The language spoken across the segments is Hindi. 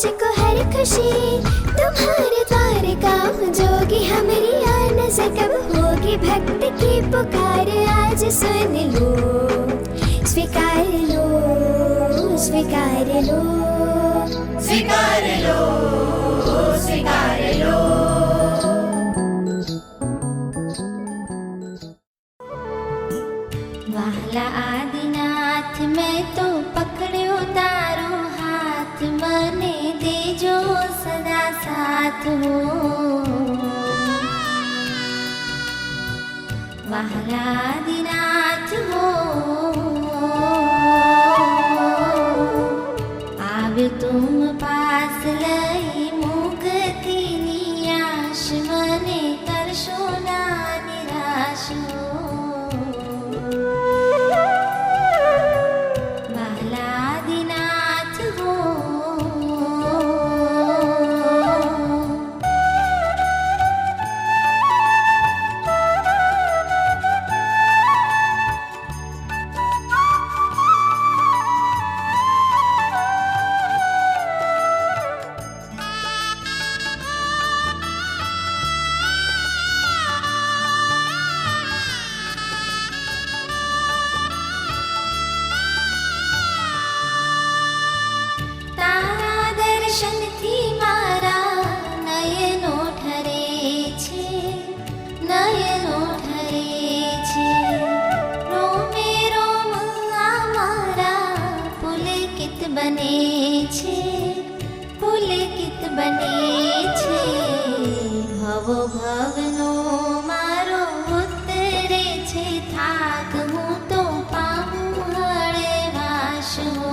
मुझको हर खुशी तुम्हारे द्वार गाँव जोगी हमारी आन से कब होगी भक्त की पुकार आज सुन लो स्वीकार लो स्वीकार लो स्वीकार लो स्वीकार लो। वाला आदिनाथ मैं तो पकड़ो तारो हाथ मने दे जो सदा साथ हो। वाला आदिनाथ हो आवे तुम पास लई मुक्ति नियाश मने करशो ना निराश हो। भवनो मारो उतरे छे थाक हूँ तो पाऊँ हरे वास हो।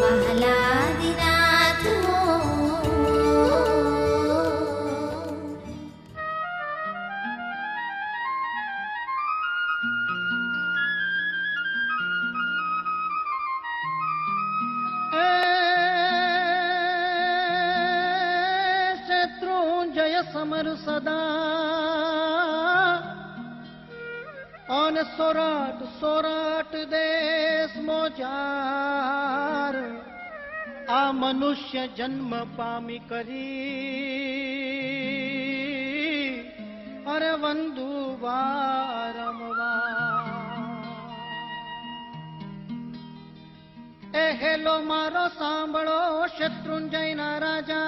वाला आदिनाथ हो समर सदा और सोराट सोराट देश मोजार आ मनुष्य जन्म पामी करी अरे वंदु वारंवार ए हेलो मारो सांभळो शत्रुंजयना राजा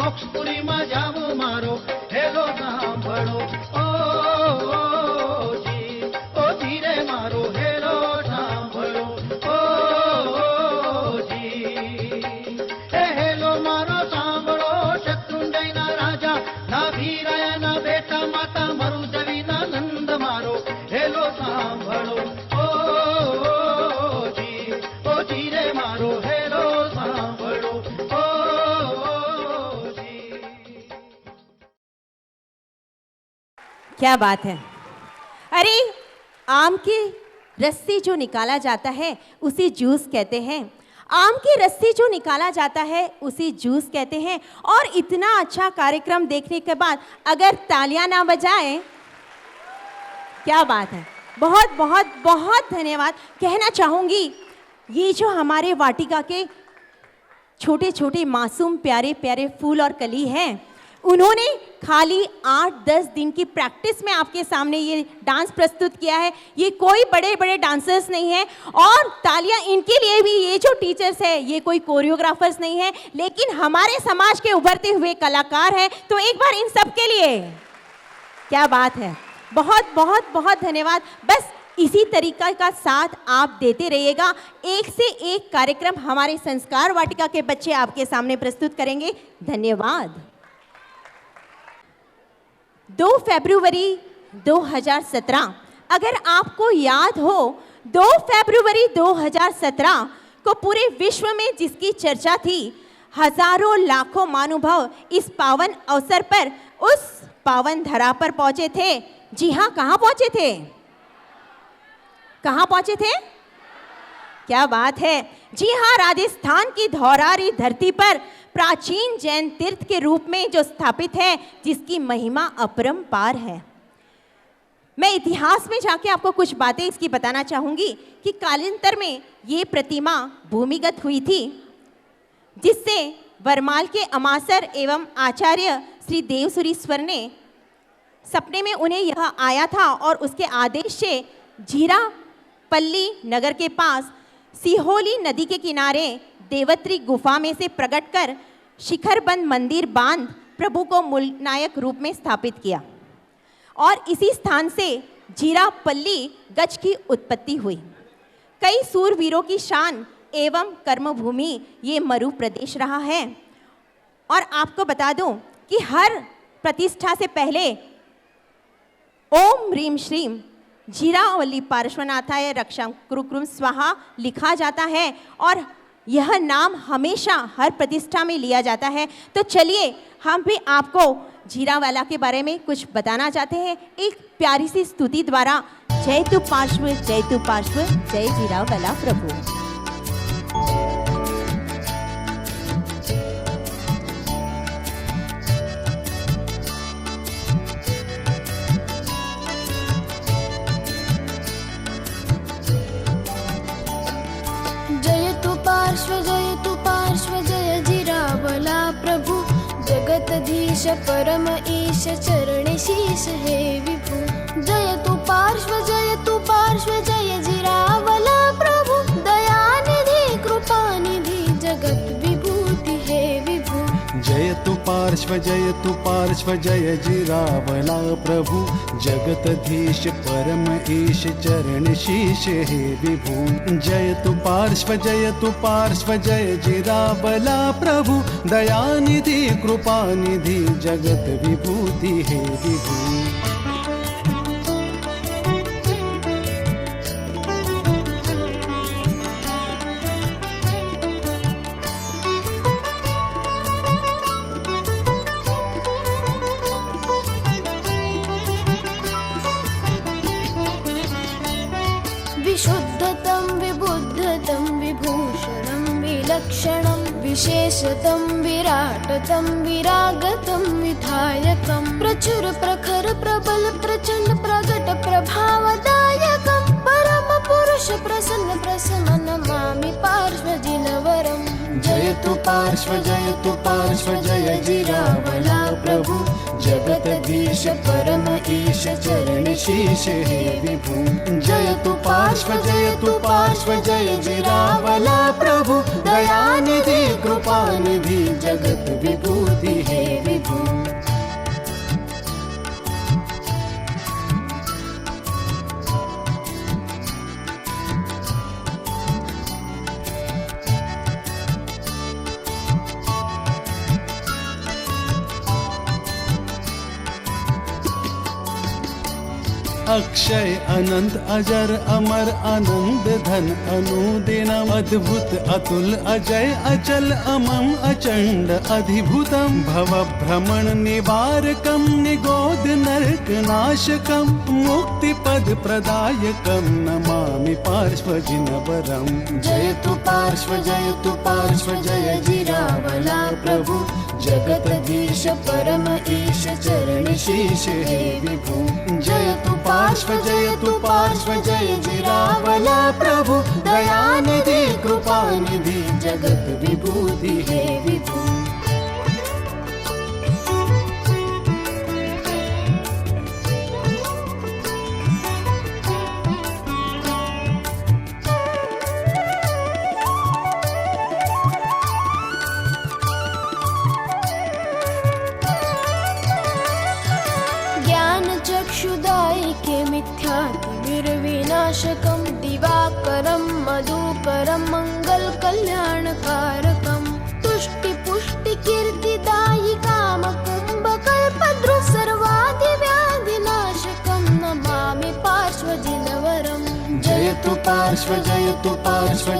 मोक्षपुरी में जावो मारो हेलो सांभळो ओ जी ओ धीरे मारो हेलो सांभळो ओ जी हे हेलो मारो सांभळो शत्रुंजयना राजा ना वीराया ना बेटा माता मरु देवी ना नंद मारो हेलो सांभळो ओ जी ओ धीरे मारो हेलो सांभळो क्या बात है। अरे आम की रस्सी जो निकाला जाता है उसी जूस कहते हैं। आम की रस्सी जो निकाला जाता है उसी जूस कहते हैं। और इतना अच्छा कार्यक्रम देखने के बाद अगर तालियां ना बजाएं, क्या बात है। बहुत बहुत बहुत धन्यवाद कहना चाहूँगी। ये जो हमारे वाटिका के छोटे छोटे मासूम प्यारे प्यारे फूल और कली हैं, उन्होंने खाली 8-10 दिन की प्रैक्टिस में आपके सामने ये डांस प्रस्तुत किया है। ये कोई बड़े बड़े डांसर्स नहीं हैं, और तालियां इनके लिए भी। ये जो टीचर्स है ये कोई कोरियोग्राफर्स नहीं है, लेकिन हमारे समाज के उभरते हुए कलाकार हैं। तो एक बार इन सब के लिए क्या बात है। बहुत बहुत बहुत धन्यवाद। बस इसी तरीका का साथ आप देते रहिएगा। एक से एक कार्यक्रम हमारे संस्कार वाटिका के बच्चे आपके सामने प्रस्तुत करेंगे। धन्यवाद। 2 फरवरी 2017, अगर आपको याद हो 2 फरवरी 2017 को पूरे विश्व में जिसकी चर्चा थी, हजारों लाखों महानुभाव इस पावन अवसर पर उस पावन धरा पर पहुंचे थे। जी हाँ, कहाँ पहुंचे थे? कहाँ पहुंचे थे? क्या बात है। जी हाँ, राजस्थान की धौरारी धरती पर प्राचीन जैन तीर्थ के रूप में जो स्थापित है, जिसकी महिमा अपरंपार है। मैं इतिहास में जाके आपको कुछ बातें इसकी बताना चाहूँगी कि कालांतर में ये प्रतिमा भूमिगत हुई थी, जिससे वरमाल के अमासर एवं आचार्य श्री देवसुरीश्वर ने सपने में उन्हें यह आया था, और उसके आदेश से जीरापल्ली नगर के पास सिहोली नदी के किनारे देवत्री गुफा में से प्रकट कर शिखरबंद मंदिर बांध प्रभु को मूलनायक रूप में स्थापित किया, और इसी स्थान से जीरापल्ली गज की उत्पत्ति हुई। कई सूरवीरों की शान एवं कर्मभूमि ये मरु प्रदेश रहा है। और आपको बता दूं कि हर प्रतिष्ठा से पहले ओम ह्रीम श्रीम जीरावल्ली पार्श्वनाथाय रक्षां कुरुक्रम स्वाहा लिखा जाता है, और यह नाम हमेशा हर प्रतिष्ठा में लिया जाता है। तो चलिए हम भी आपको जीरावाला के बारे में कुछ बताना चाहते हैं, एक प्यारी सी स्तुति द्वारा। जय तू पार्श्व, जय तू पार्श्व, जय जीरावाला प्रभु। जय जीरावला प्रभु, जगतधीश परम ईश चरण शीश हे विभु। जय तू पार्श्व, जय जीरावला प्रभु, दयानिधि कृपानिधि जगत विभूति हे विभु। जय तू पार्श्व, जय जीरावला प्रभु, जगतधीश परम ईश चरण शीश हे विभु। जय तू पार्श्व, जय जीरावला प्रभु, दयानिधि कृपानिधि जगत विभूति हे विभु। विशुद्धतं विबुद्धतं विभूषणं विलक्षणं विशेषतं विराटतं विरागतं विधायकं प्रचुर प्रखर प्रबल प्रचंड प्रगट प्रभावदायकं परम पुरुष प्रसन्न प्रसन्न नमामि पार्श्वजिनवरम्। जय तू पार्श्व, जय जीरावला प्रभु, जगतधीश परम ईश चरण शीश हे विभु। जय तू पार्श्व, जय जीरावला प्रभु, दयानिधि कृपानिधि जगत विभूति हे विभु। अक्षय अनंत अजर अमर आनंद धन अनुदिनम अद्भुत अतुल अजय अचल अमम अचंड अधिभूतम भव भ्रमण निवारकम निगोद नरक नाशकम मुक्ति पद प्रदायकम नमामि पार्श्वजिनवरम। जय तू पार्श्व, जय जीरावला प्रभु, जगतधीश परम ईश चरण शीश हे विभु। जय तू पार्श्व जय जिरावला प्रभु दयानिधि कृपानिधि जगत विभूति हे विभू। चक्षुदायिके मिथ्यातिमिर्विनाशकं दिवाकरं मधुकरं मङ्गलकल्याणकारकं तुष्टिपुष्टिकीर्तिदायिकामकुम्भकल्पद्रुः सर्वादिव्याधिनाशकं नमामि पार्श्वजिनवरम्। जयतु पार्श्व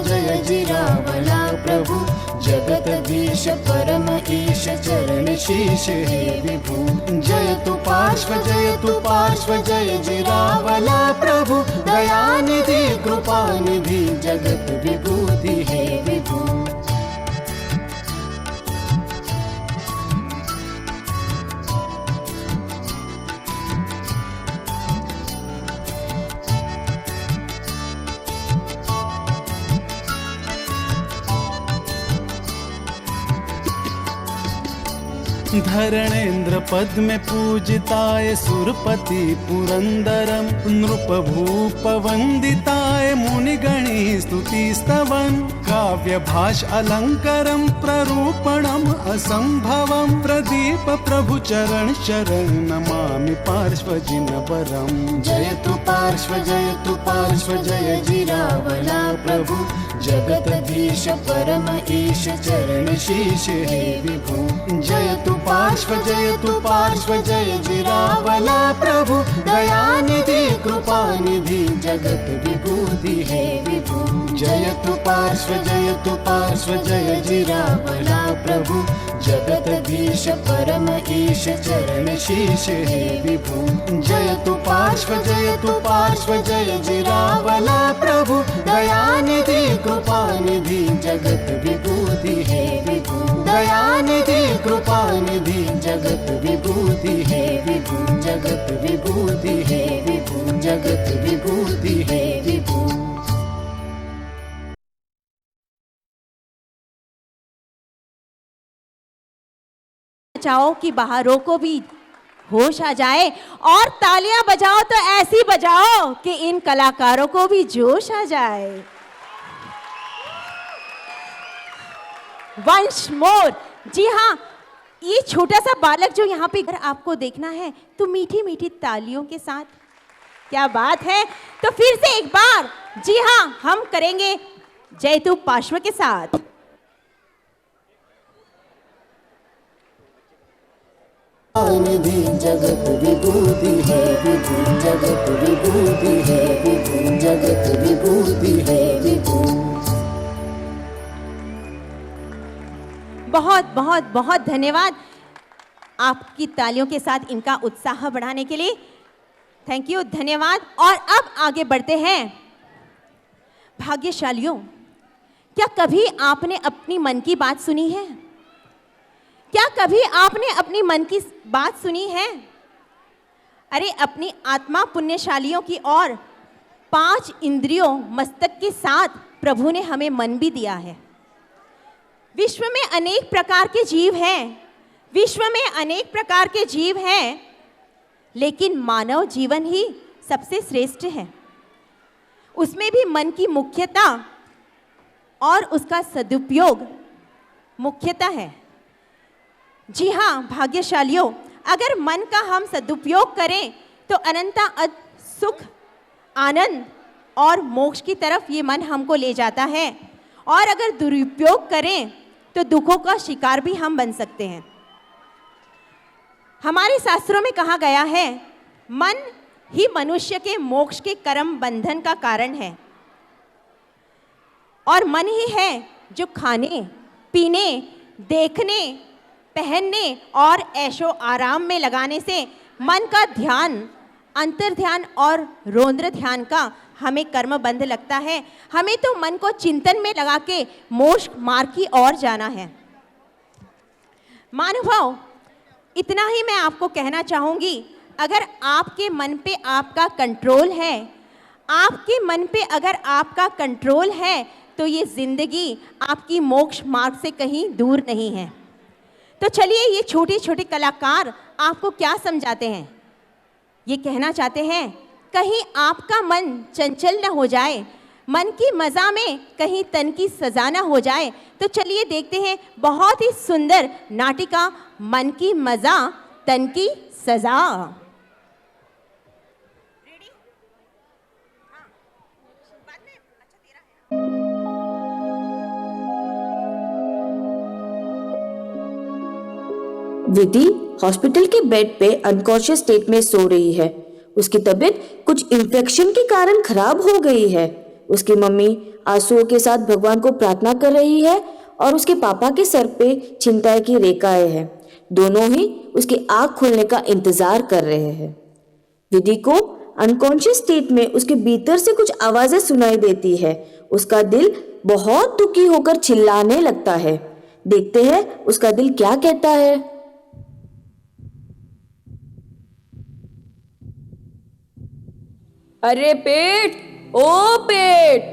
जय जिरावला प्रभु जगतधीश परम ईश चरण शीश हे विभु। जयतु पार्श्व जय जिरावला प्रभु दयानिधि कृपानिधि जगत विभूति हे विभु। धरणेन्द्र पद में पूजिताय सुरपति पुरंदरम नृपभूप वंदिताय मुनिगणी स्तुति स्तवन काव्य भाष अलंकरम प्ररूपणम असंभवम प्रदीप प्रभु चरण शरण नमामि पार्श्वजिनवरम। जयतु पार्श्व जय जिरावला प्रभु जगतधीश परम ईश चरण शीश हे विभु। जयतु पार्श्व जय जिरावला प्रभु दयानिधि कृपानिधि जगत विभूति हे विभु। जयतु पार्श्व जय जिरावला प्रभु जगतधीश परम ईश चरण शीश हे विभु। जयतु पार्श्व जय जिरावला प्रभु दयानिधि कृपानिधि जगत विभूति हे विभु। दयानिधि कृपानिधि जगत विभूति हे विभु। जगत विभूति हे विभु। जगत विभूति हे विभु। चाहो कि बाहरों को भी होश आ जाए और तालियां बजाओ तो ऐसी बजाओ कि इन कलाकारों को भी जोश आ जाए। Once more. जी हाँ, ये छोटा सा बालक जो यहाँ पे अगर आपको देखना है तो मीठी मीठी तालियों के साथ, क्या बात है। तो फिर से एक बार जी हाँ हम करेंगे जयतु पार्श्व के साथ। निधि जगत विभूति है विभु। जगत विभूति है विभु। जगत विभूति है विभु। बहुत बहुत बहुत धन्यवाद आपकी तालियों के साथ इनका उत्साह बढ़ाने के लिए। थैंक यू, धन्यवाद। और अब आगे बढ़ते हैं। भाग्यशालियों, क्या कभी आपने अपनी मन की बात सुनी है? क्या कभी आपने अपनी मन की बात सुनी है? अरे अपनी आत्मा पुण्यशालियों की और 5 इंद्रियों मस्तक के साथ प्रभु ने हमें मन भी दिया है। विश्व में अनेक प्रकार के जीव हैं, विश्व में अनेक प्रकार के जीव हैं, लेकिन मानव जीवन ही सबसे श्रेष्ठ है। उसमें भी मन की मुख्यता और उसका सदुपयोग मुख्यता है। जी हाँ भाग्यशालियों, अगर मन का हम सदुपयोग करें तो अनंता सुख, आनंद और मोक्ष की तरफ ये मन हमको ले जाता है, और अगर दुरुपयोग करें तो दुखों का शिकार भी हम बन सकते हैं। हमारे शास्त्रों में कहा गया है, मन ही मनुष्य के मोक्ष के कर्म बंधन का कारण है, और मन ही है जो खाने, पीने, देखने, पहनने और ऐशो आराम में लगाने से मन का ध्यान, अंतर ध्यान और रौद्र ध्यान का हमें कर्म बंध लगता है। हमें तो मन को चिंतन में लगा के मोक्ष मार्ग की ओर जाना है। महानुभाव, इतना ही मैं आपको कहना चाहूँगी। अगर आपके मन पे आपका कंट्रोल है, आपके मन पे अगर आपका कंट्रोल है, तो ये ज़िंदगी आपकी मोक्ष मार्ग से कहीं दूर नहीं है। तो चलिए, ये छोटे छोटे कलाकार आपको क्या समझाते हैं? ये कहना चाहते हैं, कहीं आपका मन चंचल न हो जाए, मन की मज़ा में कहीं तन की सज़ा न हो जाए। तो चलिए देखते हैं बहुत ही सुंदर नाटिका मन की मज़ा तन की सज़ा। विधि हॉस्पिटल के बेड पे अनकॉन्शियस स्टेट में सो रही है। उसकी तबीयत कुछ इन्फेक्शन के कारण खराब हो गई है। उसकी मम्मी आंसुओं के साथ भगवान को प्रार्थना कर रही है और उसके पापा के सर पे चिंता की रेखाएं हैं। दोनों ही उसकी आंख खुलने का इंतजार कर रहे हैं। विधि को अनकॉन्शियस स्टेट में उसके भीतर से कुछ आवाजें सुनाई देती है। उसका दिल बहुत दुखी होकर चिल्लाने लगता है। देखते हैं उसका दिल क्या कहता है। अरे पेट, ओ पेट,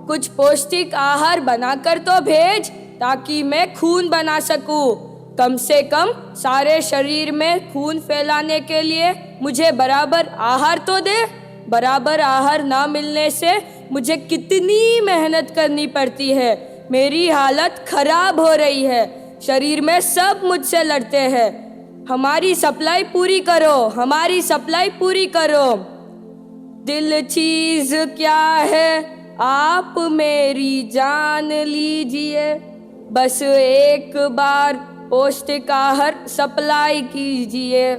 कुछ पौष्टिक आहार बनाकर तो भेज ताकि मैं खून बना सकूं। कम से कम सारे शरीर में खून फैलाने के लिए मुझे बराबर आहार तो दे। बराबर आहार ना मिलने से मुझे कितनी मेहनत करनी पड़ती है। मेरी हालत खराब हो रही है। शरीर में सब मुझसे लड़ते हैं। हमारी सप्लाई पूरी करो, हमारी सप्लाई पूरी करो। दिल चीज क्या है आप मेरी जान लीजिए, बस एक बार पौष्टिक आहार सप्लाई कीजिए।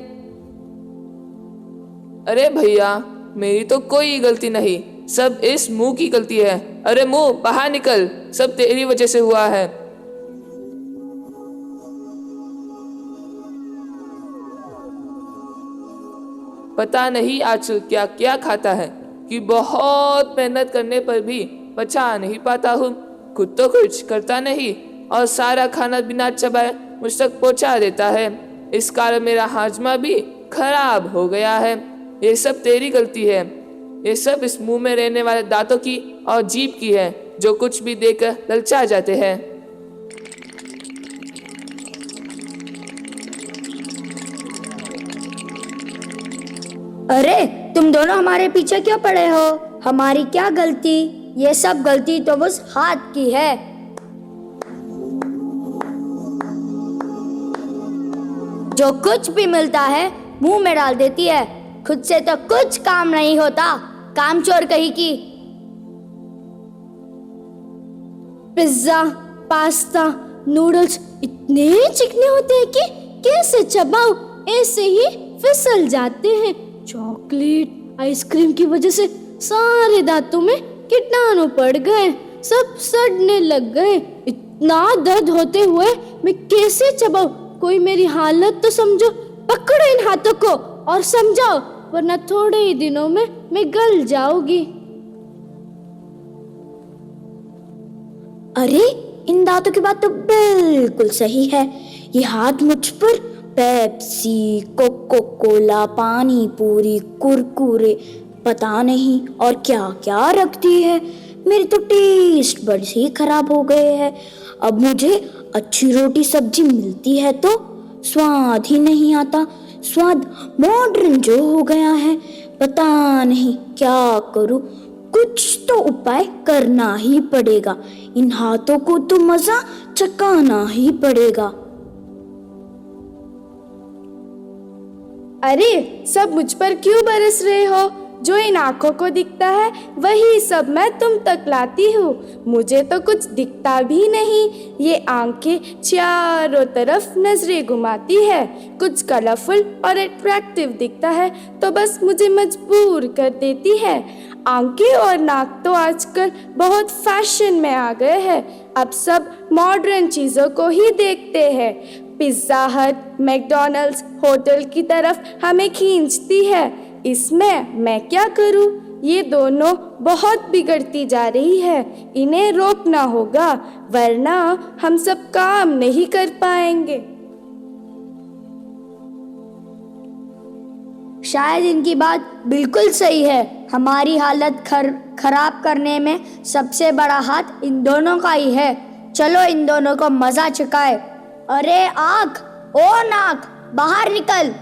अरे भैया, मेरी तो कोई गलती नहीं, सब इस मुंह की गलती है। अरे मुंह बाहर निकल, सब तेरी वजह से हुआ है। पता नहीं आजकल क्या क्या खाता है कि बहुत मेहनत करने पर भी पचा नहीं पाता हूँ। खुद तो कुछ करता नहीं और सारा खाना बिना चबाए मुझ तक पहुँचा देता है। इस कारण मेरा हाजमा भी खराब हो गया है। ये सब तेरी गलती है। ये सब इस मुंह में रहने वाले दांतों की और जीभ की है, जो कुछ भी देकर ललचा जाते हैं। अरे तुम दोनों हमारे पीछे क्यों पड़े हो? हमारी क्या गलती? ये सब गलती तो बस हाथ की है। जो कुछ भी मिलता है मुंह में डाल देती है। खुद से तो कुछ काम नहीं होता, कामचोर कहीं की। पिज्जा, पास्ता, नूडल्स इतने चिकने होते हैं कि कैसे चबाओ ऐसे ही फिसल जाते हैं। चॉकलेट, आइसक्रीम की वजह से सारे दांतों में कीटाणु पड़ गए, सब सड़ने लग गए। इतना दर्द होते हुए मैं कैसे चबाऊं? कोई मेरी हालत तो समझो। पकड़ो इन हाथों को और समझाओ, वरना थोड़े ही दिनों में मैं गल जाऊंगी। अरे इन दांतों की बात तो बिल्कुल सही है। ये हाथ मुझ पर पेप्सी, कोको कोला, पानी पूरी, कुरकुरे, पता नहीं और क्या क्या रखती है। मेरे तो टेस्ट बड्स ही खराब हो गए हैं। अब मुझे अच्छी रोटी सब्जी मिलती है तो स्वाद ही नहीं आता। स्वाद मॉडर्न जो हो गया है, पता नहीं क्या करूं। कुछ तो उपाय करना ही पड़ेगा। इन हाथों को तो मजा चकाना ही पड़ेगा। अरे सब मुझ पर क्यों बरस रहे हो? जो इन आंखों को दिखता है वही सब मैं तुम तक लाती हूँ। मुझे तो कुछ दिखता भी नहीं। ये आंखें चारों तरफ नजरें घुमाती है। कुछ कलरफुल और अट्रैक्टिव दिखता है तो बस मुझे मजबूर कर देती है। आंखें और नाक तो आजकल बहुत फैशन में आ गए हैं। अब सब मॉडर्न चीज़ों को ही देखते हैं। पिज्ज़ा हट, मैकडॉनल्ड्स होटल की तरफ हमें खींचती है। इसमें मैं क्या करूं? ये दोनों बहुत बिगड़ती जा रही है। इन्हें रोकना होगा, वरना हम सब काम नहीं कर पाएंगे। शायद इनकी बात बिल्कुल सही है। हमारी हालत खराब करने में सबसे बड़ा हाथ इन दोनों का ही है। चलो इन दोनों को मजा चखाए। अरे आँख, ओ नाक, बाहर निकल।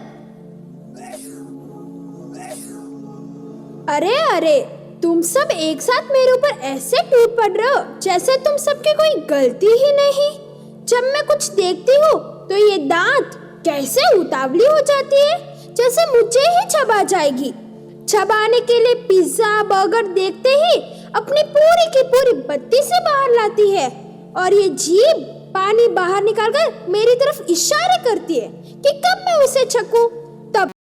अरे अरे, तुम सब एक साथ मेरे ऊपर ऐसे टूट पड़ रहे हो जैसे तुम सबकी कोई गलती ही नहीं। जब मैं कुछ देखती हूँ तो ये दांत कैसे उतावली हो जाती है, जैसे मुझे ही चबा जाएगी। चबाने के लिए पिज्जा बर्गर देखते ही अपनी पूरी की पूरी बत्ती से बाहर लाती है, और ये जीभ पानी बाहर निकालकर मेरी तरफ इशारे करती है कि कब मैं उसे छकूं।